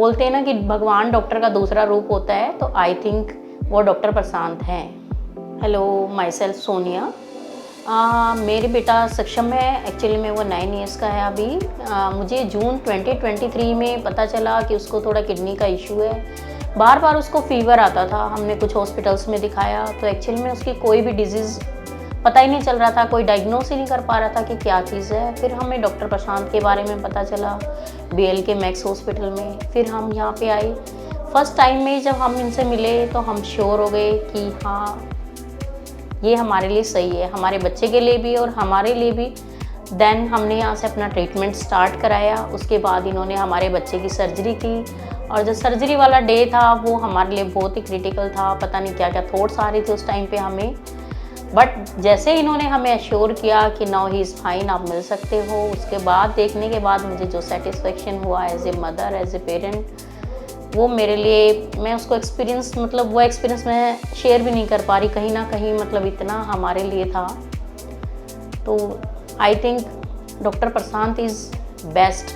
बोलते हैं ना कि भगवान डॉक्टर का दूसरा रूप होता है, तो आई थिंक वो डॉक्टर प्रशांत हैं। Hello, my self Sonia. मेरे बेटा सक्षम है, एक्चुअली में वो 9 ईयर्स का है अभी। मुझे जून 2023 में पता चला कि उसको थोड़ा किडनी का इशू है। बार बार उसको फीवर आता था, हमने कुछ हॉस्पिटल्स में दिखाया तो एक्चुअली में उसकी कोई भी डिजीज़ पता ही नहीं चल रहा था, कोई डायग्नोस ही नहीं कर पा रहा था कि क्या चीज़ है। फिर हमें डॉक्टर प्रशांत के बारे में पता चला BLK मैक्स हॉस्पिटल में। फिर हम यहाँ पे आए। फर्स्ट टाइम में जब हम इनसे मिले तो हम श्योर हो गए कि हाँ, ये हमारे लिए सही है, हमारे बच्चे के लिए भी और हमारे लिए भी। देन हमने यहाँ से अपना ट्रीटमेंट स्टार्ट कराया। उसके बाद इन्होंने हमारे बच्चे की सर्जरी की, और जो सर्जरी वाला डे था वो हमारे लिए बहुत ही क्रिटिकल था। पता नहीं क्या क्या थॉट्स आ रही थी उस टाइम पे हमें, बट जैसे इन्होंने हमें एश्योर किया कि नाउ ही इज़ फाइन, आप मिल सकते हो, उसके बाद देखने के बाद मुझे जो सेटिस्फेक्शन हुआ as a mother, as a parent, वो मेरे लिए, मैं उसको एक्सपीरियंस, मतलब वो एक्सपीरियंस मैं शेयर भी नहीं कर पा रही कहीं ना कहीं, मतलब इतना हमारे लिए था। तो I think doctor Prashant is best.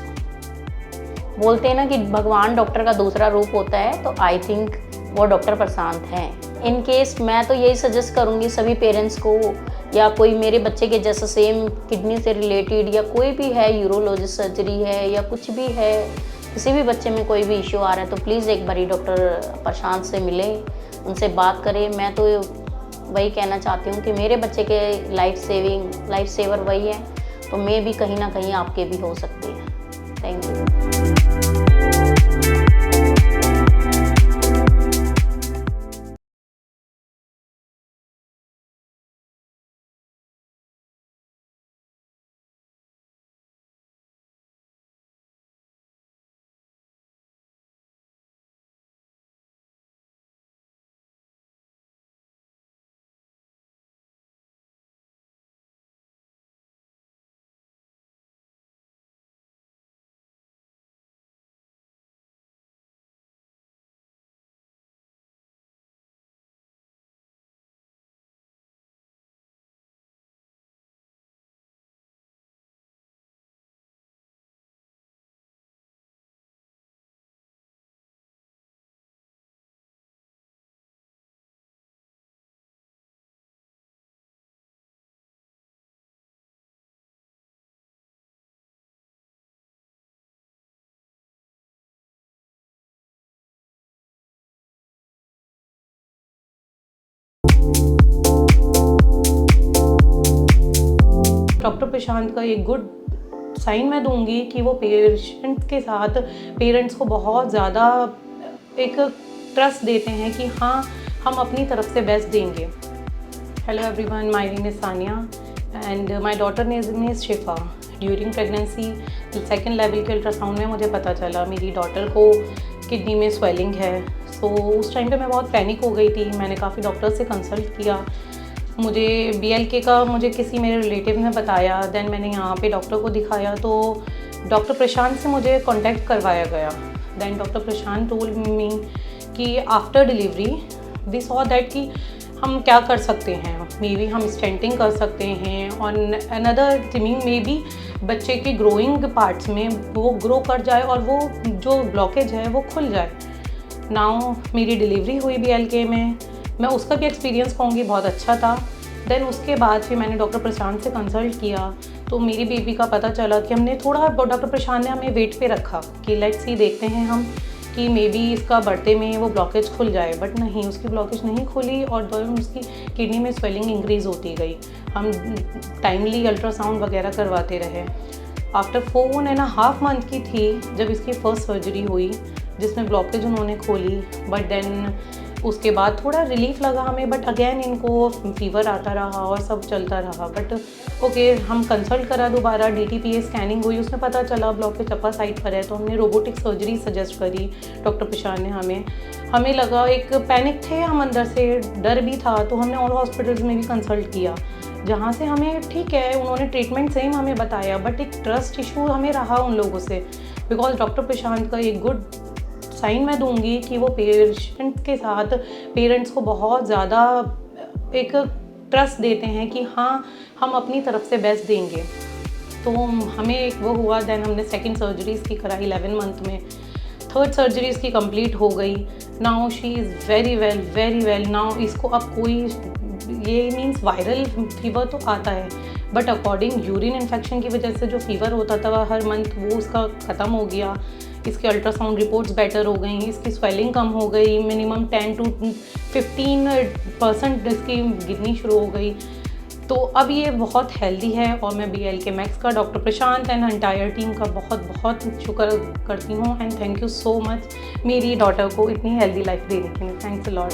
बोलते हैं ना कि भगवान डॉक्टर का दूसरा रूप होता है, तो आई थिंक वो डॉक्टर प्रशांत हैं। इन केस मैं तो यही सजेस्ट करूँगी सभी पेरेंट्स को, या कोई मेरे बच्चे के जैसा सेम किडनी से रिलेटेड या कोई भी है, यूरोलॉजिस्ट सर्जरी है या कुछ भी है, किसी भी बच्चे में कोई भी इशू आ रहा है, तो प्लीज़ एक बारी डॉक्टर प्रशांत से मिले, उनसे बात करें। मैं तो वही कहना चाहती हूँ कि मेरे बच्चे के लाइफ सेवर वही है, तो मैं भी कहीं ना कहीं आपके भी हो सकती है। Thank you. डॉक्टर प्रशांत का एक गुड साइन मैं दूंगी कि वो पेशेंट के साथ, पेरेंट्स को बहुत ज़्यादा एक ट्रस्ट देते हैं कि हाँ, हम अपनी तरफ से बेस्ट देंगे। Hello everyone, my name is Sania and my daughter name is Shifa. During pregnancy second level के अल्ट्रासाउंड में मुझे पता चला मेरी डॉटर को किडनी में स्वेलिंग है। सो उस टाइम पे मैं बहुत पैनिक हो गई थी। मैंने काफ़ी डॉक्टर से कंसल्ट किया। मुझे BLK का मुझे किसी मेरे रिलेटिव ने बताया। देन मैंने यहाँ पे डॉक्टर को दिखाया तो डॉक्टर प्रशांत से मुझे कांटेक्ट करवाया गया। Then doctor Prashant told me कि after delivery we saw that कि हम क्या कर सकते हैं, मे बी हम स्टेंटिंग कर सकते हैं और अनदर थिंग मे बी बच्चे के ग्रोइंग पार्ट्स में वो ग्रो कर जाए और वो जो ब्लॉकेज है वो खुल जाए। नाउ मेरी डिलीवरी हुई BLK में, मैं उसका भी एक्सपीरियंस कहूँगी बहुत अच्छा था। देन उसके बाद फिर मैंने डॉक्टर प्रशांत से कंसल्ट किया तो मेरी बेबी का पता चला कि हमने थोड़ा, डॉक्टर प्रशांत ने हमें वेट पे रखा कि लेट्स सी, देखते हैं हम कि मे बी इसका बढ़ते में वो ब्लॉकेज खुल जाए। बट नहीं, उसकी ब्लॉकेज नहीं खुली और दोनों उसकी किडनी में स्वेलिंग इंक्रीज़ होती गई। हम टाइमली अल्ट्रासाउंड वगैरह करवाते रहे। आफ्टर 4.5 मंथ की थी जब इसकी फर्स्ट सर्जरी हुई जिसमें ब्लॉकेज उन्होंने खोली। बट देन उसके बाद थोड़ा रिलीफ लगा हमें, बट अगेन इनको फीवर आता रहा और सब चलता रहा। बट ओके, हम कंसल्ट करा दोबारा, DTPA स्कैनिंग हुई, उसमें पता चला ब्लॉकेज अपर साइड पर है, तो हमने रोबोटिक सर्जरी सजेस्ट करी डॉक्टर प्रशांत ने हमें लगा, एक पैनिक थे हम अंदर से, डर भी था, तो हमने ऑल हॉस्पिटल्स में भी कंसल्ट किया जहाँ से हमें ठीक है उन्होंने ट्रीटमेंट सेम हमें बताया, बट एक ट्रस्ट इशू हमें रहा उन लोगों से। बिकॉज डॉक्टर प्रशांत का एक गुड साइन मैं दूंगी कि वो पेशेंट के साथ, पेरेंट्स को बहुत ज़्यादा एक ट्रस्ट देते हैं कि हाँ, हम अपनी तरफ से बेस्ट देंगे। तो हमें एक वो हुआ। देन हमने सेकंड सर्जरीज़ की कराई 11 मंथ में। 3rd सर्जरी इसकी कंप्लीट हो गई। Now she is very well. Now इसको अब कोई, ये मीन्स वायरल फीवर तो आता है, बट अकॉर्डिंग यूरिन इन्फेक्शन की वजह से जो फीवर होता था हर मंथ वो उसका ख़त्म हो गया। इसके अल्ट्रासाउंड रिपोर्ट्स बेटर हो गई, इसकी स्वेलिंग कम हो गई, मिनिमम 10 to 15% इसकी गिरनी शुरू हो गई। तो अब ये बहुत हेल्दी है और मैं BLK मैक्स का, doctor Prashant and entire team का बहुत शुक्र करती हूँ and thank you so much मेरी डॉटर को इतनी हेल्दी लाइफ देने के लिए। Thanks a lot.